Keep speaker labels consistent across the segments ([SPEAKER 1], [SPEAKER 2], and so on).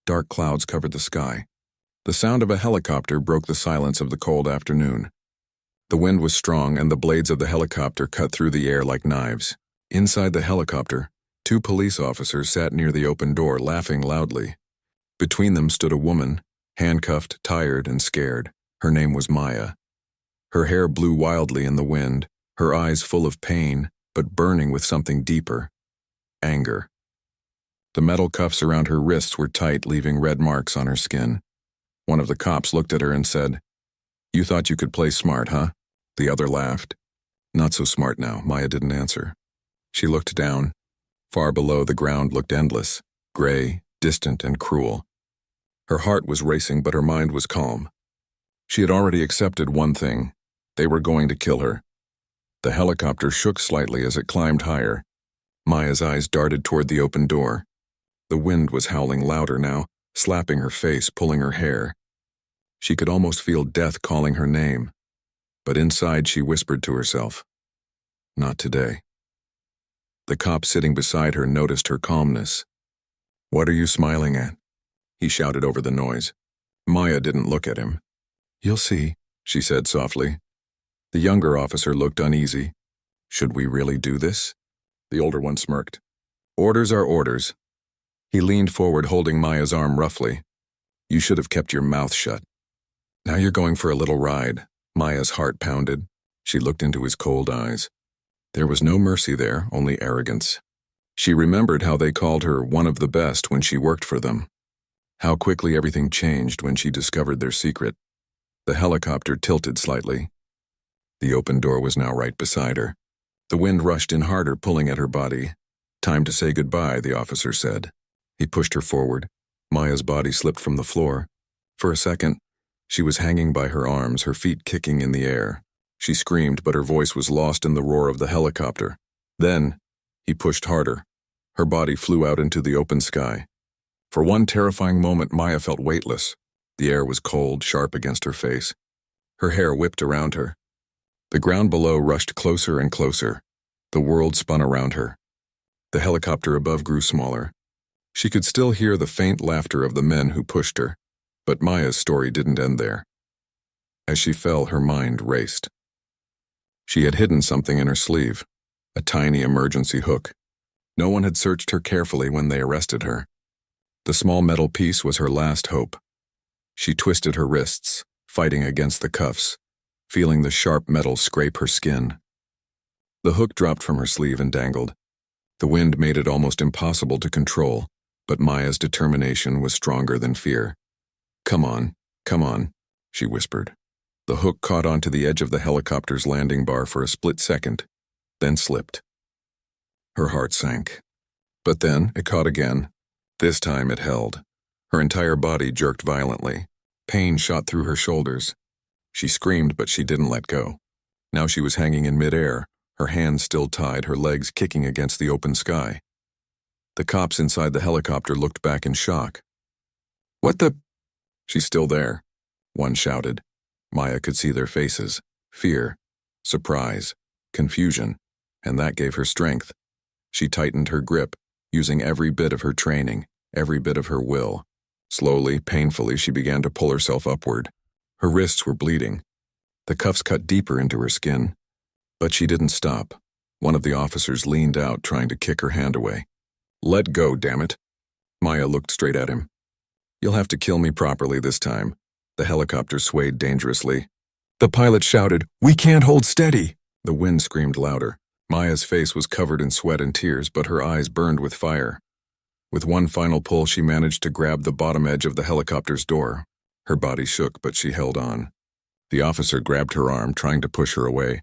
[SPEAKER 1] Dark clouds covered the sky. The sound of a helicopter broke the silence of the cold afternoon. The wind was strong, and the blades of the helicopter cut through the air like knives. Inside the helicopter, 2 police officers sat near the open door, laughing loudly. Between them stood a woman, handcuffed, tired, and scared. Her name was Maya. Her hair blew wildly in the wind, her eyes full of pain, but burning with something deeper: anger. The metal cuffs around her wrists were tight, leaving red marks on her skin. One of the cops looked at her and said, "You thought you could play smart, huh?" The other laughed. "Not so smart now." Maya didn't answer. She looked down. Far below, the ground looked endless, gray, distant, and cruel. Her heart was racing, but her mind was calm. She had already accepted one thing: they were going to kill her. The helicopter shook slightly as it climbed higher. Maya's eyes darted toward the open door. The wind was howling louder now, slapping her face, pulling her hair. She could almost feel death calling her name. But inside she whispered to herself, "Not today." The cop sitting beside her noticed her calmness. "What are you smiling at?" he shouted over the noise. Maya didn't look at him. "You'll see," she said softly. The younger officer looked uneasy. "Should we really do this?" The older one smirked. "Orders are orders." He leaned forward, holding Maya's arm roughly. "You should have kept your mouth shut." "Now you're going for a little ride." Maya's heart pounded. She looked into his cold eyes. There was no mercy there, only arrogance. She remembered how they called her one of the best when she worked for them. How quickly everything changed when she discovered their secret. The helicopter tilted slightly. The open door was now right beside her. The wind rushed in harder, pulling at her body. "Time to say goodbye," the officer said. He pushed her forward. Maya's body slipped from the floor. For a second, she was hanging by her arms, her feet kicking in the air. She screamed, but her voice was lost in the roar of the helicopter. Then, he pushed harder. Her body flew out into the open sky. For one terrifying moment, Maya felt weightless. The air was cold, sharp against her face. Her hair whipped around her. The ground below rushed closer and closer. The world spun around her. The helicopter above grew smaller. She could still hear the faint laughter of the men who pushed her, but Maya's story didn't end there. As she fell, her mind raced. She had hidden something in her sleeve, a tiny emergency hook. No one had searched her carefully when they arrested her. The small metal piece was her last hope. She twisted her wrists, fighting against the cuffs, feeling the sharp metal scrape her skin. The hook dropped from her sleeve and dangled. The wind made it almost impossible to control, but Maya's determination was stronger than fear. Come on," she whispered. The hook caught onto the edge of the helicopter's landing bar for a split second, then slipped. Her heart sank. But then it caught again. This time it held. Her entire body jerked violently. Pain shot through her shoulders. She screamed, but she didn't let go. Now she was hanging in midair, her hands still tied, her legs kicking against the open sky. The cops inside the helicopter looked back in shock. "What the—" "She's still there," one shouted. Maya could see their faces: fear, surprise, confusion, and that gave her strength. She tightened her grip, using every bit of her training, every bit of her will. Slowly, painfully, she began to pull herself upward. Her wrists were bleeding. The cuffs cut deeper into her skin. But she didn't stop. One of the officers leaned out, trying to kick her hand away. "Let go, damn it." Maya looked straight at him. "You'll have to kill me properly this time." The helicopter swayed dangerously. The pilot shouted, "We can't hold steady!" The wind screamed louder. Maya's face was covered in sweat and tears, but her eyes burned with fire. With one final pull, she managed to grab the bottom edge of the helicopter's door. Her body shook, but she held on. The officer grabbed her arm, trying to push her away,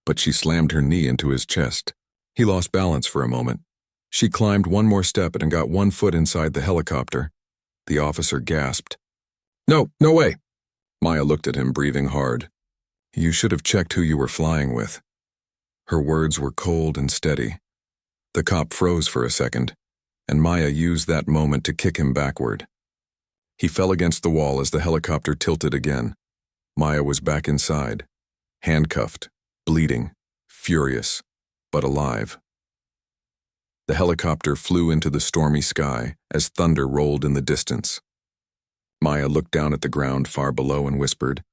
[SPEAKER 1] but she slammed her knee into his chest. He lost balance for a moment. She climbed one more step and got one foot inside the helicopter. The officer gasped. No way." Maya looked at him, breathing hard. "You should have checked who you were flying with." Her words were cold and steady. The cop froze for a second, and Maya used that moment to kick him backward. He fell against the wall as the helicopter tilted again. Maya was back inside, handcuffed, bleeding, furious, but alive. The helicopter flew into the stormy sky as thunder rolled in the distance. Maya looked down at the ground far below and whispered,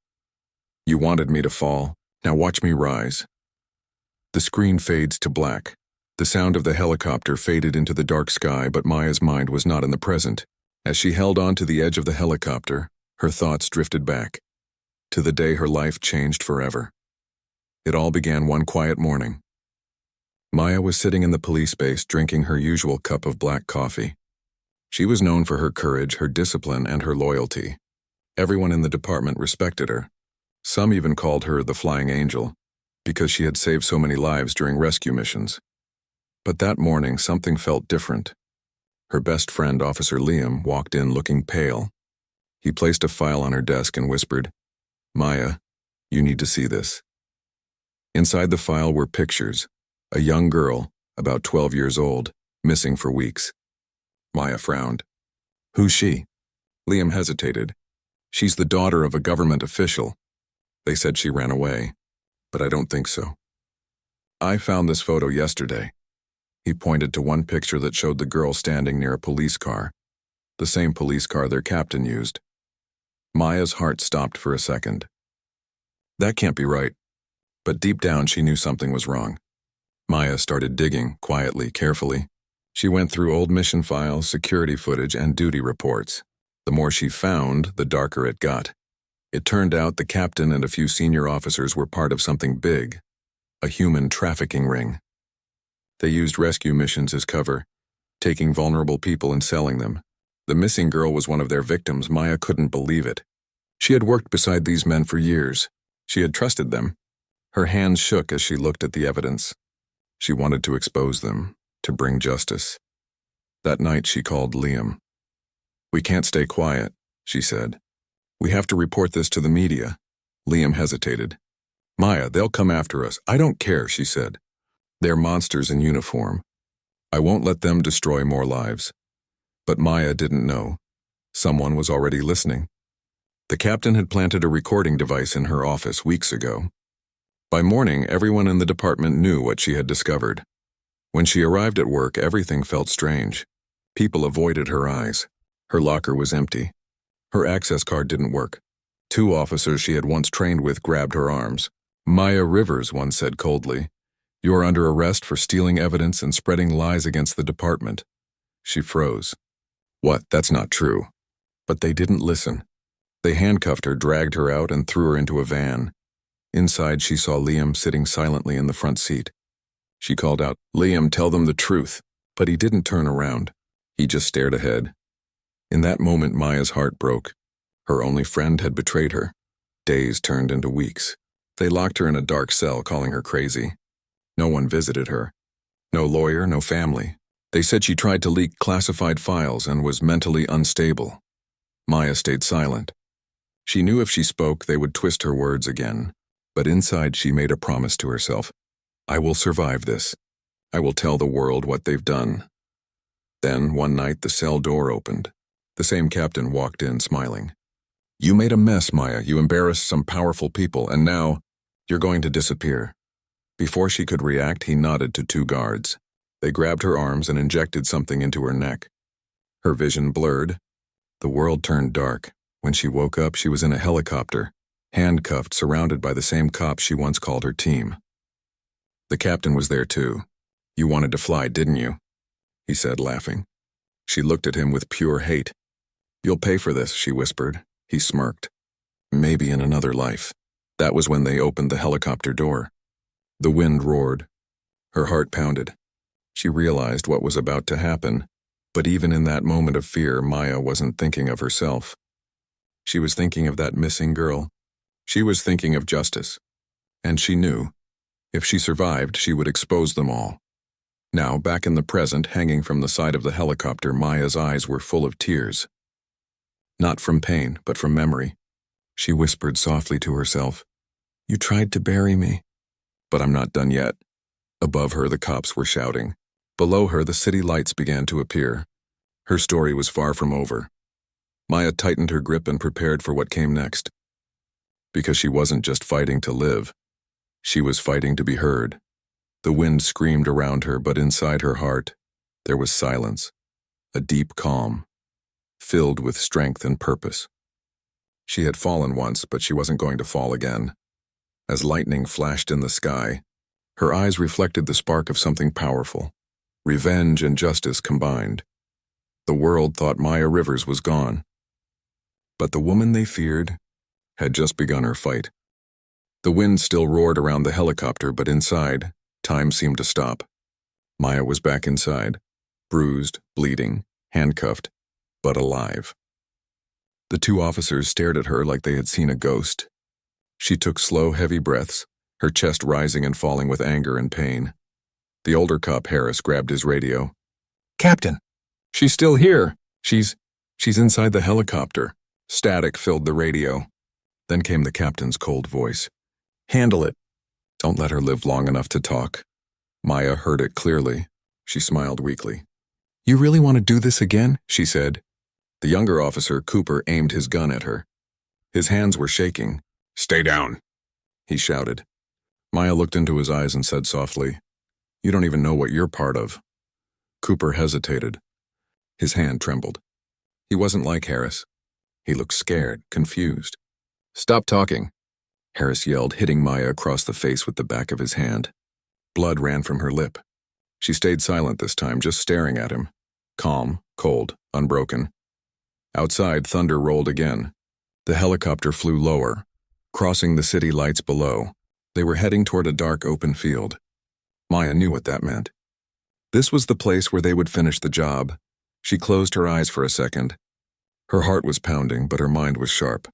[SPEAKER 1] "You wanted me to fall, now watch me rise." The screen fades to black. The sound of the helicopter faded into the dark sky, but Maya's mind was not in the present. As she held on to the edge of the helicopter, her thoughts drifted back to the day her life changed forever. It all began one quiet morning. Maya was sitting in the police base drinking her usual cup of black coffee. She was known for her courage, her discipline, and her loyalty. Everyone in the department respected her. Some even called her the Flying Angel, because she had saved so many lives during rescue missions. But that morning, something felt different. Her best friend, Officer Liam, walked in looking pale. He placed a file on her desk and whispered, "Maya, you need to see this." Inside the file were pictures. A young girl, about 12 years old, missing for weeks. Maya frowned. "Who's she?" Liam hesitated. "She's the daughter of a government official. They said she ran away, but I don't think so. I found this photo yesterday." He pointed to one picture that showed the girl standing near a police car, the same police car their captain used. Maya's heart stopped for a second. That can't be right. But deep down she knew something was wrong. Maya started digging, quietly, carefully. She went through old mission files, security footage, and duty reports. The more she found, the darker it got. It turned out the captain and a few senior officers were part of something big, a human trafficking ring. They used rescue missions as cover, taking vulnerable people and selling them. The missing girl was one of their victims. Maya couldn't believe it. She had worked beside these men for years. She had trusted them. Her hands shook as she looked at the evidence. She wanted to expose them, to bring justice. That night she called Liam. "We can't stay quiet," she said. "We have to report this to the media." Liam hesitated. "Maya, they'll come after us. I don't care," she said. "They're monsters in uniform. I won't let them destroy more lives." But Maya didn't know. Someone was already listening. The captain had planted a recording device in her office weeks ago. By morning, everyone in the department knew what she had discovered. When she arrived at work, everything felt strange. People avoided her eyes. Her locker was empty. Her access card didn't work. 2 officers she had once trained with grabbed her arms. "Maya Rivers," one said coldly, "you are under arrest for stealing evidence and spreading lies against the department." She froze. "What? That's not true." But they didn't listen. They handcuffed her, dragged her out, and threw her into a van. Inside, she saw Liam sitting silently in the front seat. She called out, "Liam, tell them the truth." But he didn't turn around. He just stared ahead. In that moment, Maya's heart broke. Her only friend had betrayed her. Days turned into weeks. They locked her in a dark cell, calling her crazy. No one visited her. No lawyer, no family. They said she tried to leak classified files and was mentally unstable. Maya stayed silent. She knew if she spoke, they would twist her words again. But inside, she made a promise to herself. "I will survive this. I will tell the world what they've done." Then, one night, the cell door opened. The same captain walked in, smiling. "You made a mess, Maya. You embarrassed some powerful people, and now you're going to disappear." Before she could react, he nodded to 2 guards. They grabbed her arms and injected something into her neck. Her vision blurred. The world turned dark. When she woke up, she was in a helicopter, handcuffed, surrounded by the same cops she once called her team. The captain was there too. "You wanted to fly, didn't you?" he said, laughing. She looked at him with pure hate. "You'll pay for this," she whispered. He smirked. "Maybe in another life." That was when they opened the helicopter door. The wind roared. Her heart pounded. She realized what was about to happen, but even in that moment of fear, Maya wasn't thinking of herself. She was thinking of that missing girl. She was thinking of justice. And she knew, if she survived, she would expose them all. Now, back in the present, hanging from the side of the helicopter, Maya's eyes were full of tears. Not from pain, but from memory. She whispered softly to herself, "You tried to bury me." But I'm not done yet. Above her, the cops were shouting. Below her, the city lights began to appear. Her story was far from over. Maya tightened her grip and prepared for what came next. Because she wasn't just fighting to live. She was fighting to be heard. The wind screamed around her, but inside her heart, There was silence, a deep calm, filled with strength and purpose. She had fallen once, but she wasn't going to fall again. As lightning flashed in the sky, her eyes reflected the spark of something powerful, revenge and justice combined. The world thought Maya Rivers was gone. But the woman they feared had just begun her fight. The wind still roared around the helicopter, but inside, time seemed to stop. Maya was back inside, bruised, bleeding, handcuffed, but alive. The two officers stared at her like they had seen a ghost. She took slow, heavy breaths, her chest rising and falling with anger and pain. The older cop, Harris, grabbed his radio. "Captain! She's still here! She's inside the helicopter." Static filled the radio. Then came the captain's cold voice. "Handle it. Don't let her live long enough to talk." Maya heard it clearly. She smiled weakly. "You really want to do this again?" she said. The younger officer, Cooper, aimed his gun at her. His hands were shaking. "Stay down," he shouted. Maya looked into his eyes and said softly, "You don't even know what you're part of." Cooper hesitated. His hand trembled. He wasn't like Harris. He looked scared, confused. "Stop talking," Harris yelled, hitting Maya across the face with the back of his hand. Blood ran from her lip. She stayed silent this time, just staring at him. Calm, cold, unbroken. Outside, thunder rolled again. The helicopter flew lower, crossing the city lights below. They were heading toward a dark open field. Maya knew what that meant. This was the place where they would finish the job. She closed her eyes for a second. Her heart was pounding, but her mind was sharp.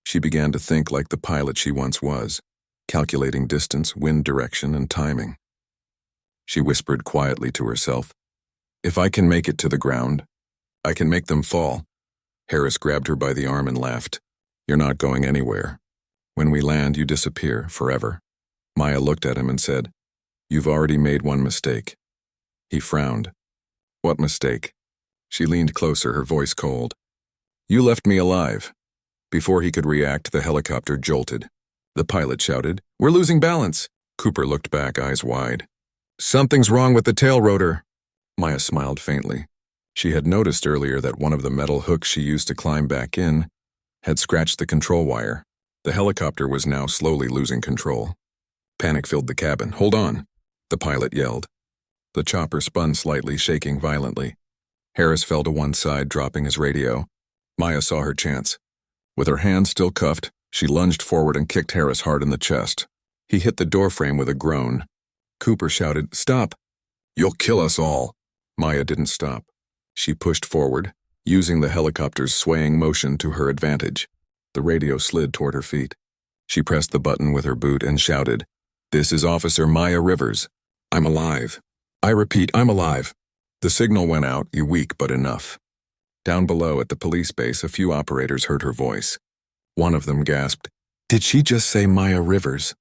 [SPEAKER 1] She began to think like the pilot she once was, calculating distance, wind direction, and timing. She whispered quietly to herself, "If I can make it to the ground, I can make them fall." Harris grabbed her by the arm and laughed. "You're not going anywhere. When we land, you disappear forever." Maya looked at him and said, "You've already made one mistake." He frowned. "What mistake?" She leaned closer, her voice cold. "You left me alive." Before he could react, the helicopter jolted. The pilot shouted, "We're losing balance." Cooper looked back, eyes wide. "Something's wrong with the tail rotor." Maya smiled faintly. She had noticed earlier that one of the metal hooks she used to climb back in had scratched the control wire. The helicopter was now slowly losing control. Panic filled the cabin. "Hold on," the pilot yelled. The chopper spun slightly, shaking violently. Harris fell to one side, dropping his radio. Maya saw her chance. With her hands still cuffed, she lunged forward and kicked Harris hard in the chest. He hit the doorframe with a groan. Cooper shouted, "Stop! You'll kill us all." Maya didn't stop. She pushed forward, using the helicopter's swaying motion to her advantage. The radio slid toward her feet. She pressed the button with her boot and shouted, "This is Officer Maya Rivers. I'm alive. I repeat, I'm alive." The signal went out, weak but enough. Down below at the police base, a few operators heard her voice. One of them gasped, "Did she just say Maya Rivers?"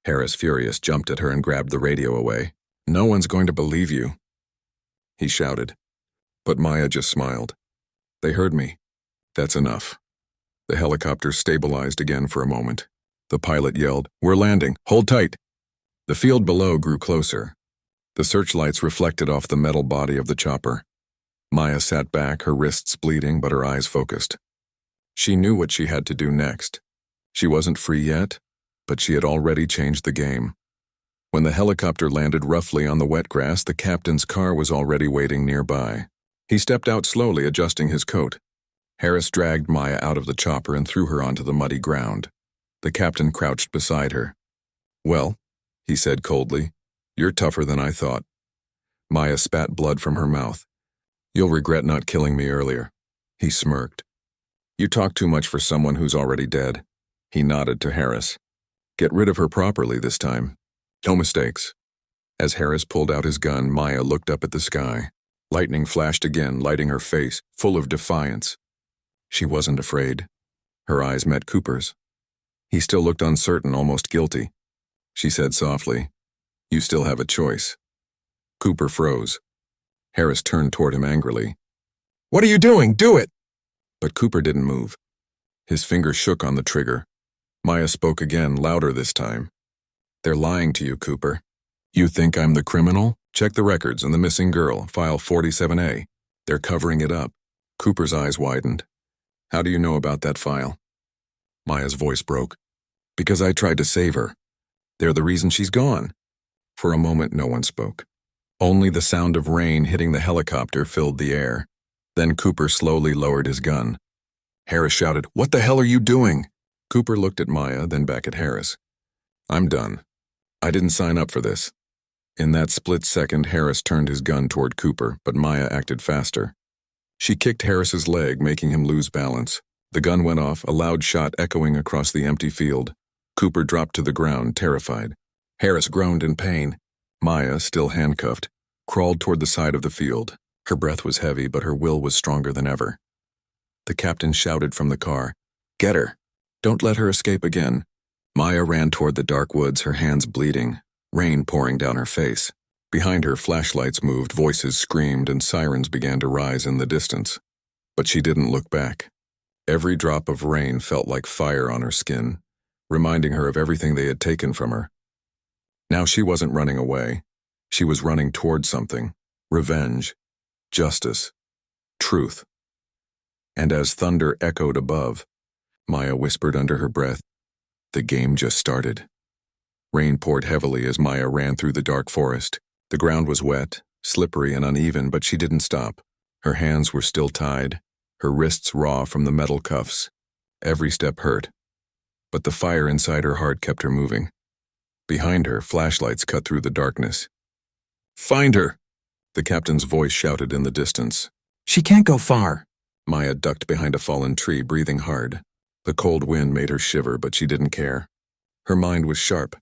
[SPEAKER 1] Harris, furious, jumped at her and grabbed the radio away. "No one's going to believe you," he shouted. But Maya just smiled. "They heard me. That's enough." The helicopter stabilized again for a moment. The pilot yelled, "We're landing. Hold tight." The field below grew closer. The searchlights reflected off the metal body of the chopper. Maya sat back, her wrists bleeding, but her eyes focused. She knew what she had to do next. She wasn't free yet, but she had already changed the game. When the helicopter landed roughly on the wet grass, the captain's car was already waiting nearby. He stepped out slowly, adjusting his coat. Harris dragged Maya out of the chopper and threw her onto the muddy ground. The captain crouched beside her. "Well," he said coldly, "you're tougher than I thought." Maya spat blood from her mouth. "You'll regret not killing me earlier." He smirked. "You talk too much for someone who's already dead." He nodded to Harris. "Get rid of her properly this time. No mistakes." As Harris pulled out his gun, Maya looked up at the sky. Lightning flashed again, lighting her face, full of defiance. She wasn't afraid. Her eyes met Cooper's. He still looked uncertain, almost guilty. She said softly, "You still have a choice." Cooper froze. Harris turned toward him angrily. "What are you doing? Do it!" But Cooper didn't move. His fingers shook on the trigger. Maya spoke again, louder this time. "They're lying to you, Cooper. You think I'm the criminal? Check the records and the missing girl, file 47A. They're covering it up. Cooper's eyes widened. How do you know about that file? Maya's voice broke. Because I tried to save her. They're the reason she's gone. For a moment, no one spoke. Only the sound of rain hitting the helicopter filled the air. Then Cooper slowly lowered his gun. Harris shouted, "What the hell are you doing?" Cooper looked at Maya, then back at Harris. I'm done. I didn't sign up for this. In that split second, Harris turned his gun toward Cooper, but Maya acted faster. She kicked Harris's leg, making him lose balance. The gun went off, a loud shot echoing across the empty field. Cooper dropped to the ground, terrified. Harris groaned in pain. Maya, still handcuffed, crawled toward the side of the field. Her breath was heavy, but her will was stronger than ever. The captain shouted from the car, "Get her! Don't let her escape again." Maya ran toward the dark woods, her hands bleeding, rain pouring down her face. Behind her, flashlights moved, voices screamed, and sirens began to rise in the distance. But she didn't look back. Every drop of rain felt like fire on her skin, reminding her of everything they had taken from her. Now she wasn't running away. She was running toward something. Revenge. Justice. Truth. And as thunder echoed above, Maya whispered under her breath, "The game just started." Rain poured heavily as Maya ran through the dark forest. The ground was wet, slippery and uneven, but she didn't stop. Her hands were still tied, her wrists raw from the metal cuffs. Every step hurt. But the fire inside her heart kept her moving. Behind her, flashlights cut through the darkness. "Find her!" The captain's voice shouted in the distance. "She can't go far." Maya ducked behind a fallen tree, breathing hard. The cold wind made her shiver, but she didn't care. Her mind was sharp.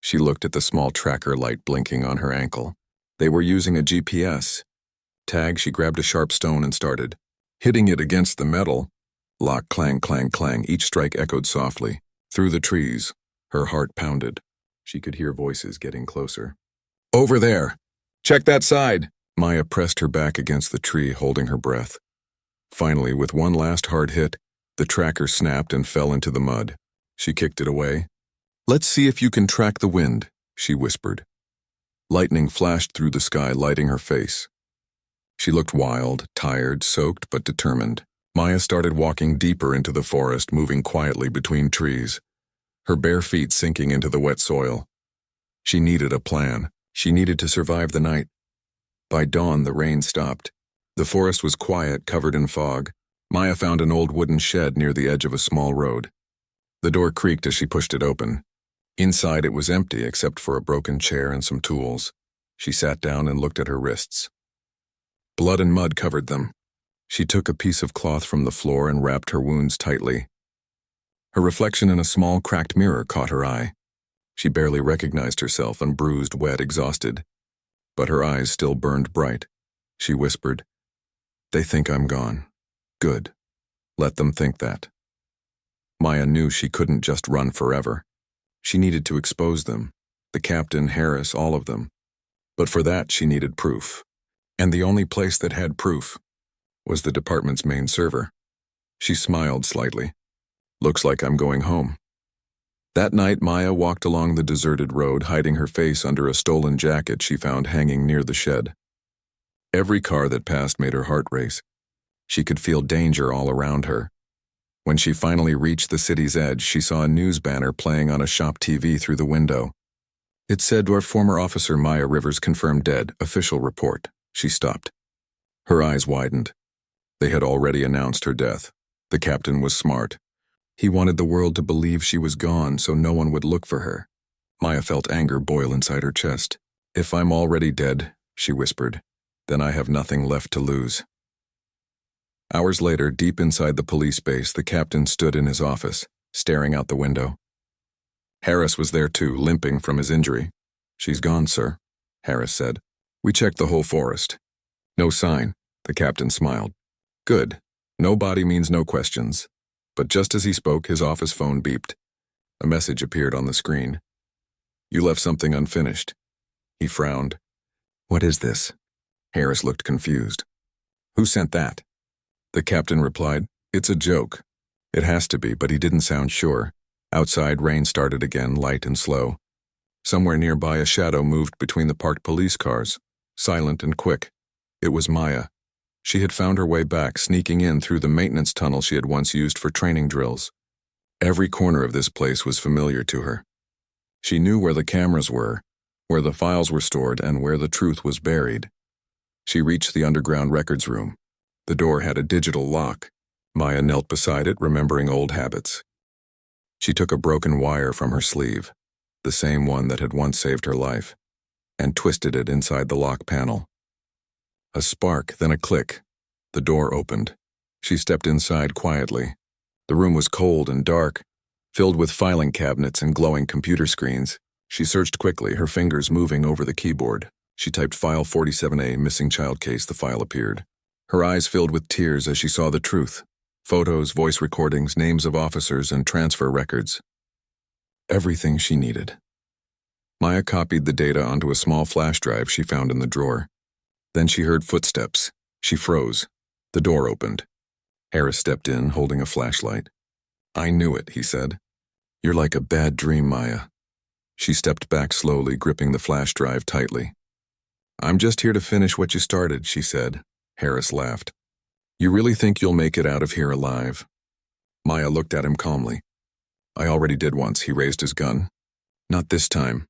[SPEAKER 1] She looked at the small tracker light blinking on her ankle. They were using a GPS. Tag, she grabbed a sharp stone and started. Hitting it against the metal. Lock, clang, clang, clang. Each strike echoed softly. Through the trees, her heart pounded. She could hear voices getting closer. "Over there! Check that side!" Maya pressed her back against the tree, holding her breath. Finally, with one last hard hit, the tracker snapped and fell into the mud. She kicked it away. "Let's see if you can track the wind," she whispered. Lightning flashed through the sky, lighting her face. She looked wild, tired, soaked, but determined. Maya started walking deeper into the forest, moving quietly between trees, her bare feet sinking into the wet soil. She needed a plan. She needed to survive the night. By dawn, the rain stopped. The forest was quiet, covered in fog. Maya found an old wooden shed near the edge of a small road. The door creaked as she pushed it open. Inside, it was empty except for a broken chair and some tools. She sat down and looked at her wrists. Blood and mud covered them. She took a piece of cloth from the floor and wrapped her wounds tightly. Her reflection in a small, cracked mirror caught her eye. She barely recognized herself, and bruised, wet, exhausted. But her eyes still burned bright. She whispered, "They think I'm gone. Good. Let them think that." Maya knew she couldn't just run forever. She needed to expose them. The captain, Harris, all of them. But for that, she needed proof. And the only place that had proof was the department's main server. She smiled slightly. "Looks like I'm going home." That night, Maya walked along the deserted road, hiding her face under a stolen jacket she found hanging near the shed. Every car that passed made her heart race. She could feel danger all around her. When she finally reached the city's edge, she saw a news banner playing on a shop TV through the window. It said, "Our former officer Maya Rivers confirmed dead. Official report." She stopped. Her eyes widened. They had already announced her death. The captain was smart. He wanted the world to believe she was gone so no one would look for her. Maya felt anger boil inside her chest. "If I'm already dead," she whispered, "then I have nothing left to lose." Hours later, deep inside the police base, the captain stood in his office, staring out the window. Harris was there too, limping from his injury. "She's gone, sir," Harris said. "We checked the whole forest. No sign," the captain smiled. "Good. No body means no questions." But just as he spoke, his office phone beeped. A message appeared on the screen. "You left something unfinished." He frowned. "What is this?" Harris looked confused. "Who sent that?" The captain replied, "It's a joke." It has to be, but he didn't sound sure. Outside, rain started again, light and slow. Somewhere nearby, a shadow moved between the parked police cars. silent and quick. It was Maya. She had found her way back, sneaking in through the maintenance tunnel she had once used for training drills. Every corner of this place was familiar to her. She knew where the cameras were, where the files were stored, and where the truth was buried. She reached the underground records room. The door had a digital lock. Maya knelt beside it, remembering old habits. She took a broken wire from her sleeve, the same one that had once saved her life, and twisted it inside the lock panel. A spark, then a click. The door opened. She stepped inside quietly. The room was cold and dark, filled with filing cabinets and glowing computer screens. She searched quickly, her fingers moving over the keyboard. She typed File 47A, missing child case. The file appeared. Her eyes filled with tears as she saw the truth. Photos, voice recordings, names of officers, and transfer records. Everything she needed. Maya copied the data onto a small flash drive she found in the drawer. Then she heard footsteps. She froze. The door opened. Harris stepped in, holding a flashlight. "I knew it," he said. "You're like a bad dream, Maya." She stepped back slowly, gripping the flash drive tightly. "I'm just here to finish what you started," she said. Harris laughed. "You really think you'll make it out of here alive?" Maya looked at him calmly. "I already did once." He raised his gun. "Not this time."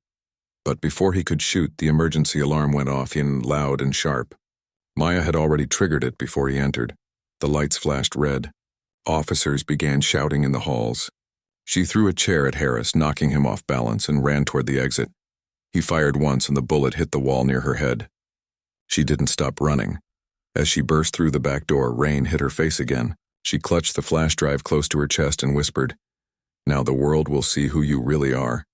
[SPEAKER 1] But before he could shoot, the emergency alarm went off, loud and sharp. Maya had already triggered it before he entered. The lights flashed red. Officers began shouting in the halls. She threw a chair at Harris, knocking him off balance, and ran toward the exit. He fired once and the bullet hit the wall near her head. She didn't stop running. As she burst through the back door, rain hit her face again. She clutched the flash drive close to her chest and whispered, "Now the world will see who you really are."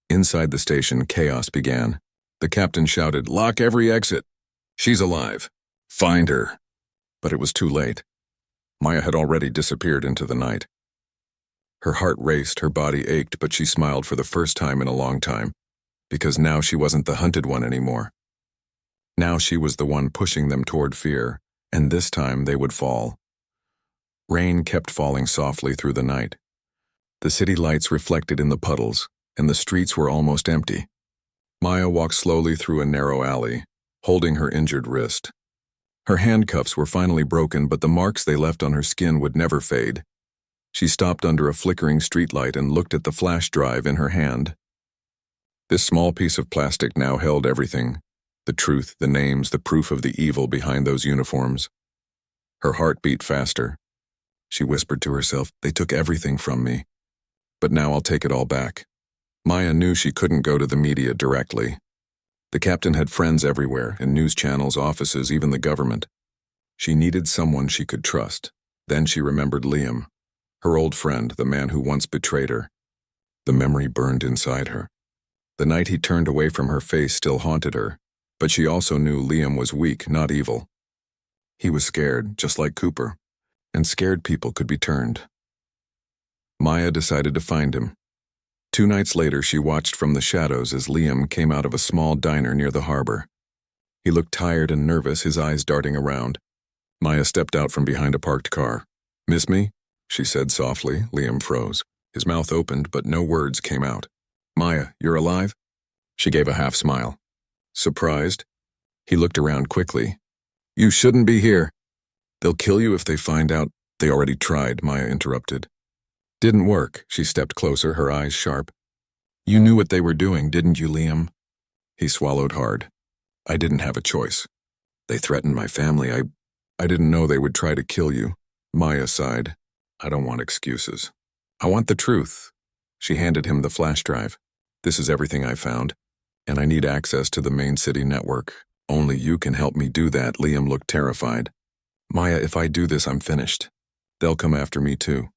[SPEAKER 1] Inside the station, chaos began. The captain shouted, "Lock every exit! She's alive! Find her!" But it was too late. Maya had already disappeared into the night. Her heart raced, her body ached, but she smiled for the first time in a long time, because now she wasn't the hunted one anymore. Now she was the one pushing them toward fear, and this time they would fall. Rain kept falling softly through the night. The city lights reflected in the puddles, and the streets were almost empty. Maya walked slowly through a narrow alley, holding her injured wrist. Her handcuffs were finally broken, but the marks they left on her skin would never fade. She stopped under a flickering streetlight and looked at the flash drive in her hand. This small piece of plastic now held everything: the truth, the names, the proof of the evil behind those uniforms. Her heart beat faster. She whispered to herself, "They took everything from me. But now I'll take it all back." Maya knew she couldn't go to the media directly. The captain had friends everywhere, in news channels, offices, even the government. She needed someone she could trust. Then she remembered Liam, her old friend, the man who once betrayed her. The memory burned inside her. The night he turned away from her face still haunted her, but she also knew Liam was weak, not evil. He was scared, just like Cooper, and scared people could be turned. Maya decided to find him. 2 nights later, she watched from the shadows as Liam came out of a small diner near the harbor. He looked tired and nervous, his eyes darting around. Maya stepped out from behind a parked car. "Miss me?" she said softly. Liam froze. His mouth opened, but no words came out. "Maya, you're alive?" She gave a half smile. Surprised? He looked around quickly. "You shouldn't be here." "They'll kill you if they find out." "They already tried," Maya interrupted. "Didn't work." She stepped closer, her eyes sharp. "You knew what they were doing, didn't you, Liam?" He swallowed hard. "I didn't have a choice. They threatened my family. I didn't know they would try to kill you." Maya sighed. "I don't want excuses. I want the truth." She handed him the flash drive. "This is everything I found, and I need access to the main city network. Only you can help me do that." Liam looked terrified. "Maya, if I do this, I'm finished. They'll come after me too."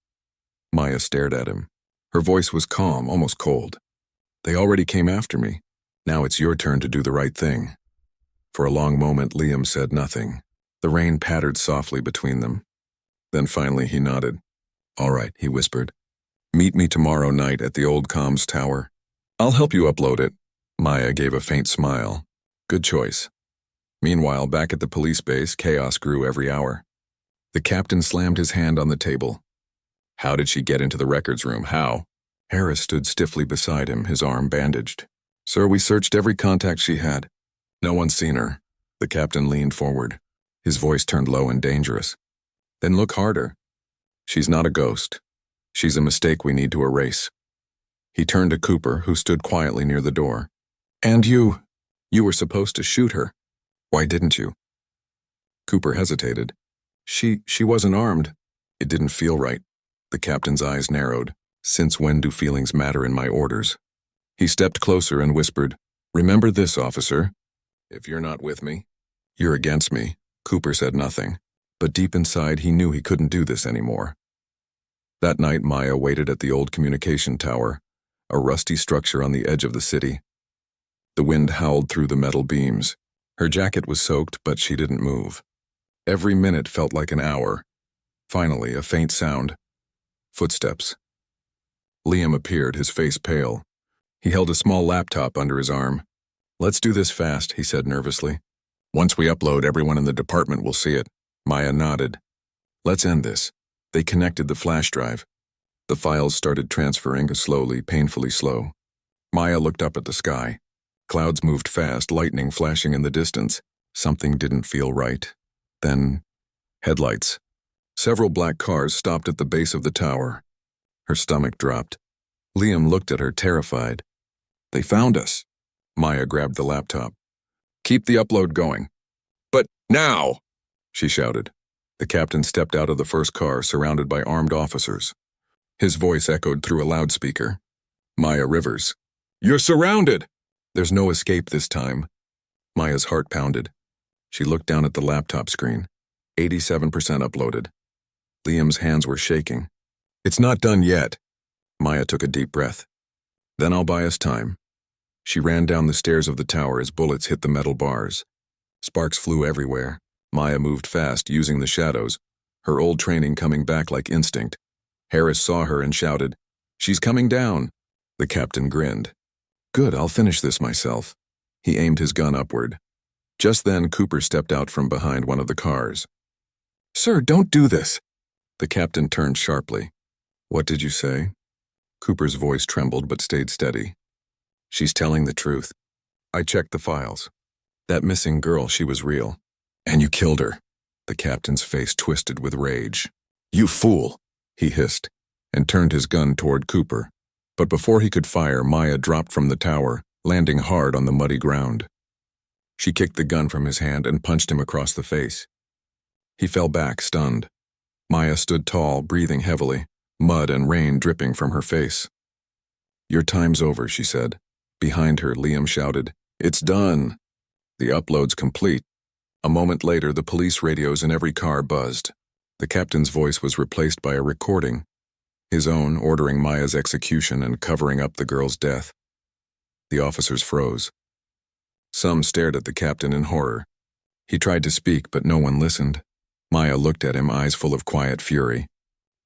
[SPEAKER 1] Maya stared at him. Her voice was calm, almost cold. "They already came after me. Now it's your turn to do the right thing." For a long moment, Liam said nothing. The rain pattered softly between them. Then finally he nodded. "All right," he whispered. "Meet me tomorrow night at the old comms tower. I'll help you upload it." Maya gave a faint smile. "Good choice." Meanwhile, back at the police base, chaos grew every hour. The captain slammed his hand on the table. "How did she get into the records room? How?" Harris stood stiffly beside him, his arm bandaged. "Sir, we searched every contact she had. No one's seen her. The captain leaned forward. His voice turned low and dangerous. Then look harder. She's not a ghost. She's a mistake we need to erase. He turned to Cooper, who stood quietly near the door. And you were supposed to shoot her. Why didn't you? Cooper hesitated. She wasn't armed. It didn't feel right. The captain's eyes narrowed. Since when do feelings matter in my orders? He stepped closer and whispered, Remember this, officer. If you're not with me, you're against me. Cooper said nothing, but deep inside he knew he couldn't do this anymore. That night Maya waited at the old communication tower, a rusty structure on the edge of the city. The wind howled through the metal beams. Her jacket was soaked, but she didn't move. Every minute felt like an hour. Finally, a faint sound. Footsteps. Liam appeared, his face pale. He held a small laptop under his arm. Let's do this fast, he said nervously. Once we upload, everyone in the department will see it. Maya nodded. Let's end this. They connected the flash drive. The files started transferring slowly, painfully slow. Maya looked up at the sky. Clouds moved fast, lightning flashing in the distance. Something didn't feel right. Then, headlights. Several black cars stopped at the base of the tower. Her stomach dropped. Liam looked at her, terrified. They found us. Maya grabbed the laptop. Keep the upload going. But now, she shouted. The captain stepped out of the first car, surrounded by armed officers. His voice echoed through a loudspeaker. Maya Rivers. You're surrounded! There's no escape this time. Maya's heart pounded. She looked down at the laptop screen. 87% uploaded. Liam's hands were shaking. It's not done yet. Maya took a deep breath. Then I'll buy us time. She ran down the stairs of the tower as bullets hit the metal bars. Sparks flew everywhere. Maya moved fast, using the shadows, her old training coming back like instinct. Harris saw her and shouted, She's coming down. The captain grinned. Good, I'll finish this myself. He aimed his gun upward. Just then, Cooper stepped out from behind one of the cars. Sir, don't do this. The captain turned sharply. What did you say? Cooper's voice trembled but stayed steady. She's telling the truth. I checked the files. That missing girl, she was real. And you killed her. The captain's face twisted with rage. You fool, he hissed, and turned his gun toward Cooper. But before he could fire, Maya dropped from the tower, landing hard on the muddy ground. She kicked the gun from his hand and punched him across the face. He fell back, stunned. Maya stood tall, breathing heavily, mud and rain dripping from her face. Your time's over, she said. Behind her, Liam shouted, It's done. The upload's complete. A moment later, the police radios in every car buzzed. The captain's voice was replaced by a recording, his own ordering Maya's execution and covering up the girl's death. The officers froze. Some stared at the captain in horror. He tried to speak, but no one listened. Maya looked at him, eyes full of quiet fury.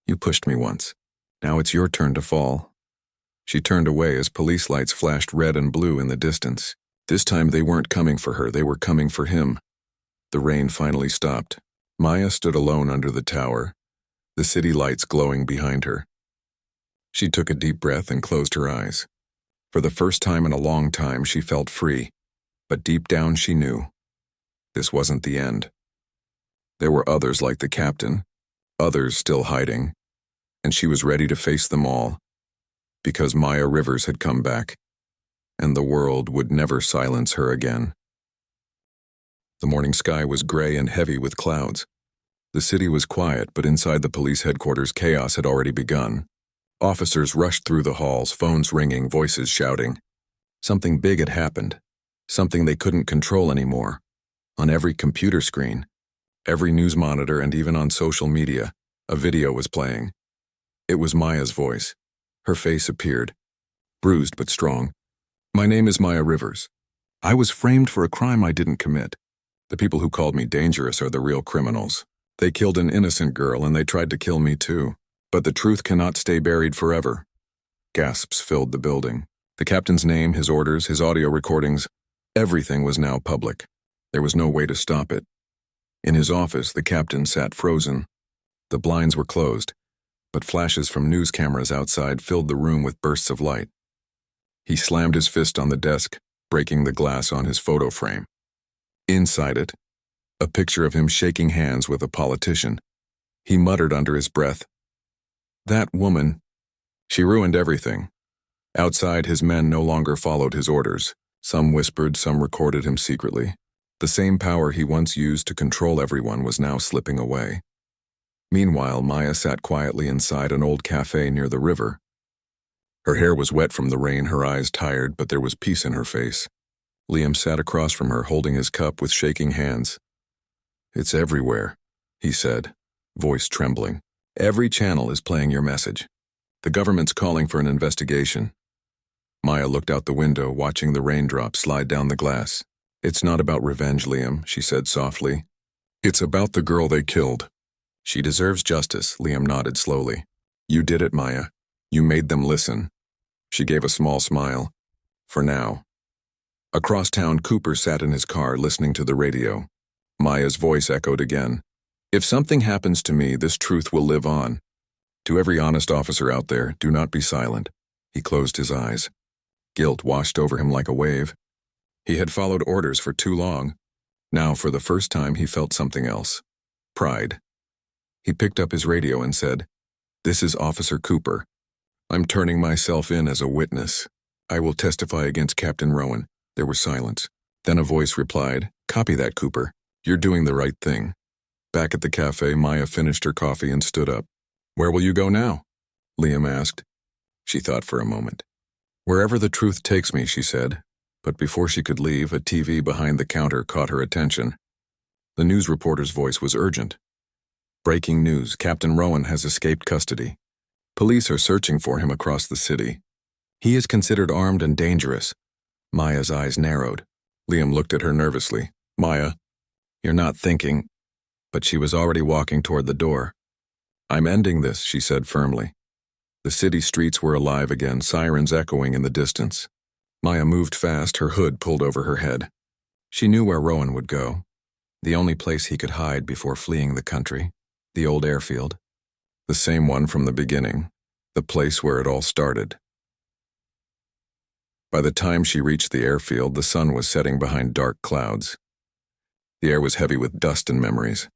[SPEAKER 1] You pushed me once. Now it's your turn to fall. She turned away as police lights flashed red and blue in the distance. This time they weren't coming for her, they were coming for him. The rain finally stopped. Maya stood alone under the tower, the city lights glowing behind her. She took a deep breath and closed her eyes. For the first time in a long time, she felt free, but deep down she knew. This wasn't the end. There were others like the captain, others still hiding, and she was ready to face them all, because Maya Rivers had come back, and the world would never silence her again. The morning sky was gray and heavy with clouds. The city was quiet, but inside the police headquarters, chaos had already begun. Officers rushed through the halls, phones ringing, voices shouting. Something big had happened, something they couldn't control anymore. On every computer screen, every news monitor, and even on social media, a video was playing. It was Maya's voice. Her face appeared, bruised but strong. My name is Maya Rivers. I was framed for a crime I didn't commit. The people who called me dangerous are the real criminals. They killed an innocent girl and they tried to kill me too. But the truth cannot stay buried forever. Gasps filled the building. The captain's name, his orders, his audio recordings, everything was now public. There was no way to stop it. In his office, the captain sat frozen. The blinds were closed, but flashes from news cameras outside filled the room with bursts of light. He slammed his fist on the desk, breaking the glass on his photo frame. Inside it, a picture of him shaking hands with a politician. He muttered under his breath, "That woman, she ruined everything." Outside, his men no longer followed his orders. Some whispered, some recorded him secretly. The same power he once used to control everyone was now slipping away. Meanwhile, Maya sat quietly inside an old cafe near the river. Her hair was wet from the rain, her eyes tired, but there was peace in her face. Liam sat across from her, holding his cup with shaking hands. "It's everywhere," he said, voice trembling. "Every channel is playing your message. The government's calling for an investigation." Maya looked out the window, watching the raindrops slide down the glass. "It's not about revenge, Liam," she said softly. "It's about the girl they killed. She deserves justice." Liam nodded slowly. "You did it, Maya. You made them listen." She gave a small smile. "For now." Across town, Cooper sat in his car listening to the radio. Maya's voice echoed again. "If something happens to me, this truth will live on. To every honest officer out there, do not be silent." He closed his eyes. Guilt washed over him like a wave. He had followed orders for too long. Now, for the first time, he felt something else. Pride. He picked up his radio and said, "This is Officer Cooper. I'm turning myself in as a witness. I will testify against Captain Rowan." There was silence. Then a voice replied, "Copy that, Cooper. You're doing the right thing." Back at the cafe, Maya finished her coffee and stood up. "Where will you go now?" Liam asked. She thought for a moment. "Wherever the truth takes me," she said. But before she could leave, a TV behind the counter caught her attention. The news reporter's voice was urgent. "Breaking news, Captain Rowan has escaped custody. Police are searching for him across the city. He is considered armed and dangerous." Maya's eyes narrowed. Liam looked at her nervously. "Maya, you're not thinking." But she was already walking toward the door. "I'm ending this," she said firmly. The city streets were alive again, sirens echoing in the distance. Maya moved fast, her hood pulled over her head. She knew where Rowan would go. The only place he could hide before fleeing the country. The old airfield. The same one from the beginning. The place where it all started. By the time she reached the airfield, the sun was setting behind dark clouds. The air was heavy with dust and memories.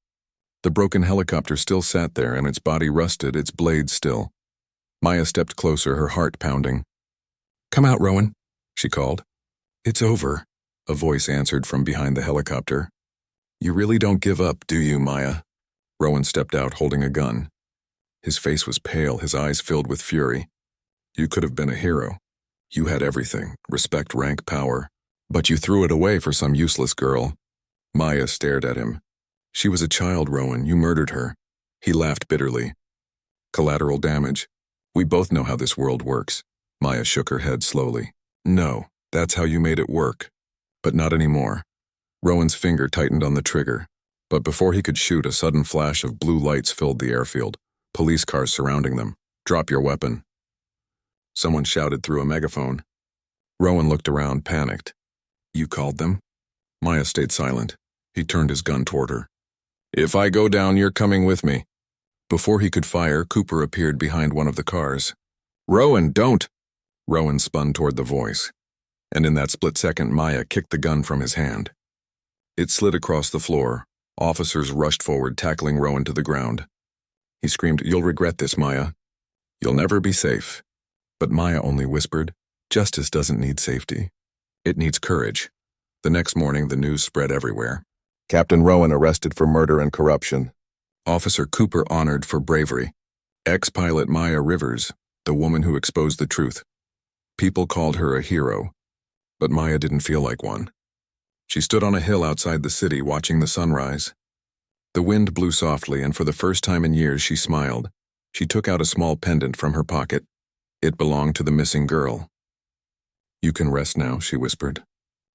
[SPEAKER 1] The broken helicopter still sat there, and its body rusted, its blades still. Maya stepped closer, her heart pounding. "Come out, Rowan," she called. "It's over," a voice answered from behind the helicopter. "You really don't give up, do you, Maya?" Rowan stepped out, holding a gun. His face was pale, his eyes filled with fury. "You could have been a hero. You had everything, respect, rank, power. But you threw it away for some useless girl." Maya stared at him. "She was a child, Rowan. You murdered her." He laughed bitterly. "Collateral damage. We both know how this world works." Maya shook her head slowly. "No, that's how you made it work. But not anymore." Rowan's finger tightened on the trigger. But before he could shoot, a sudden flash of blue lights filled the airfield. Police cars surrounding them. "Drop your weapon." Someone shouted through a megaphone. Rowan looked around, panicked. "You called them?" Maya stayed silent. He turned his gun toward her. "If I go down, you're coming with me." Before he could fire, Cooper appeared behind one of the cars. "Rowan, don't!" Rowan spun toward the voice. And in that split second, Maya kicked the gun from his hand. It slid across the floor. Officers rushed forward, tackling Rowan to the ground. He screamed, "You'll regret this, Maya. You'll never be safe." But Maya only whispered, "Justice doesn't need safety. It needs courage." The next morning, the news spread everywhere. Captain Rowan arrested for murder and corruption. Officer Cooper honored for bravery. Ex-pilot Maya Rivers, the woman who exposed the truth. People called her a hero, but Maya didn't feel like one. She stood on a hill outside the city, watching the sunrise. The wind blew softly, and for the first time in years she smiled. She took out a small pendant from her pocket. It belonged to the missing girl. "You can rest now," she whispered.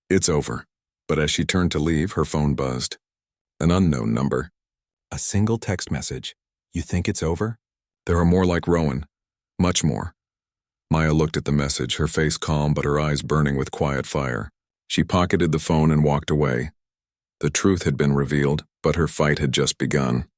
[SPEAKER 1] "It's over." But as she turned to leave, her phone buzzed. An unknown number. A single text message. "You think it's over?" "There are more like Rowan. Much more." Maya looked at the message, her face calm but her eyes burning with quiet fire. She pocketed the phone and walked away. The truth had been revealed, but her fight had just begun.